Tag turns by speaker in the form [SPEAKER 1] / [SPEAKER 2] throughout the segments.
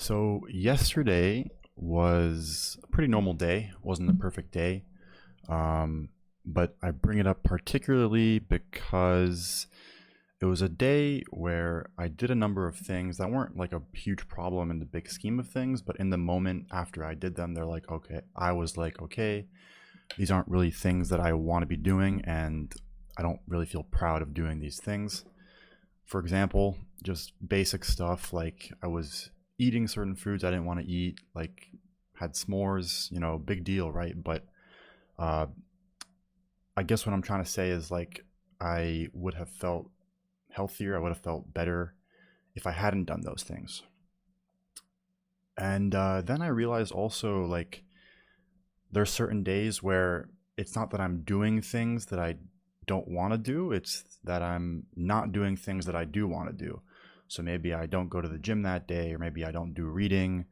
[SPEAKER 1] So yesterday was a pretty normal day. Wasn't a perfect day, but I bring it up particularly because it was a day where I did a number of things that weren't like a huge problem in the big scheme of things, but in the moment after I did them, I was like, okay, these aren't really things that I want to be doing, and I don't really feel proud of doing these things. For example, just basic stuff like I was eating certain foods I didn't want to eat, like had s'mores, big deal, right? But uh, I guess what I'm trying to say is like I would have felt healthier, I would have felt better if I hadn't done those things. And then I realized also like there's certain days where it's not that I'm doing things that I don't want to do, it's that I'm not doing things that I do want to do. So maybe I don't go to the gym that day, or maybe I don't do reading,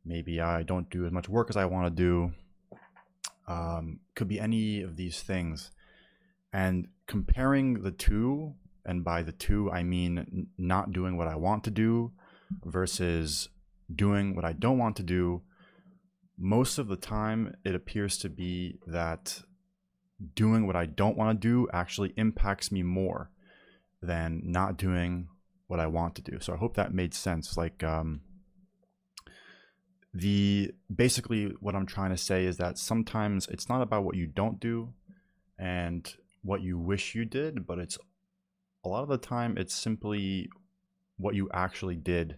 [SPEAKER 1] maybe I don't do as much work as I want to do. Could be any of these things. And comparing the two, and by the two, I mean not doing what I want to do versus doing what I don't want to do, most of the time it appears to be that doing what I don't want to do actually impacts me more than not doing what I want to do. So I hope that made sense. Like the basically what I'm trying to say is that sometimes it's not about what you don't do and what you wish you did, but it's a lot of the time it's simply what you actually did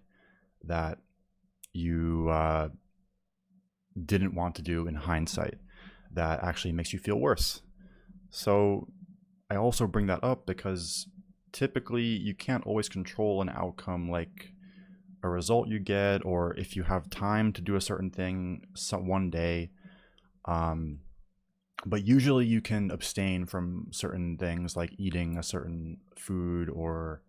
[SPEAKER 1] that you didn't want to do in hindsight that actually makes you feel worse. So I also bring that up because typically you can't always control an outcome like a result you get, or if you have time to do a certain thing one day. But usually you can abstain from certain things like eating a certain food or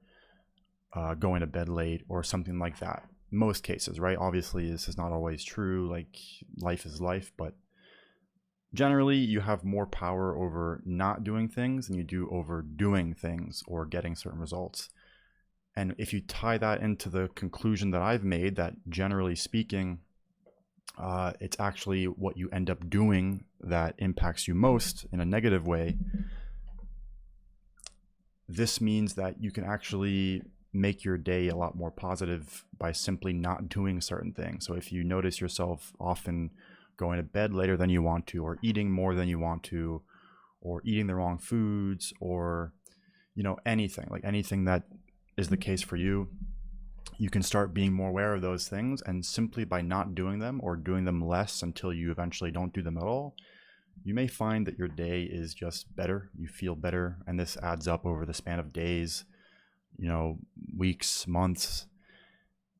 [SPEAKER 1] going to bed late or something like that. Most cases, right? Obviously, this is not always true. Like life is life, but generally you have more power over not doing things than you do over doing things or getting certain results. And if you tie that into the conclusion that I've made, that generally speaking, it's actually what you end up doing that impacts you most in a negative way, this means that you can actually make your day a lot more positive by simply not doing certain things. So if you notice yourself often going to bed later than you want to, or eating more than you want to, or eating the wrong foods, or anything that is the case for you, you can start being more aware of those things, and simply by not doing them or doing them less until you eventually don't do them at all, you may find that your day is just better, you feel better, and this adds up over the span of days, weeks, months.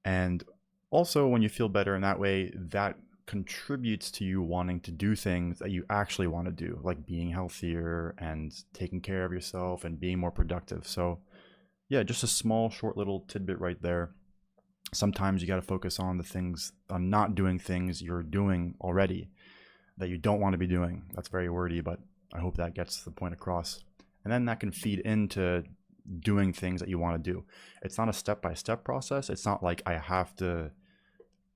[SPEAKER 1] And also when you feel better in that way, that contributes to you wanting to do things that you actually want to do, like being healthier and taking care of yourself and being more productive. So yeah, just a small, short little tidbit right there. Sometimes you got to focus on not doing things you're doing already that you don't want to be doing. That's very wordy, but I hope that gets the point across. And then that can feed into doing things that you want to do. It's not a step-by-step process. It's not like I have to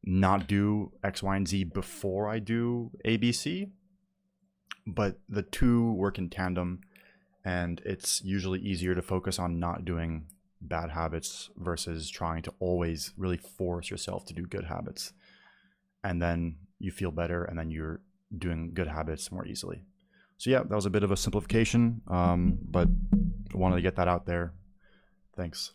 [SPEAKER 1] not do X, Y, and Z before I do A, B, C, but the two work in tandem, and it's usually easier to focus on not doing bad habits versus trying to always really force yourself to do good habits. And then you feel better, and then you're doing good habits more easily. So yeah, that was a bit of a simplification, but I wanted to get that out there. Thanks.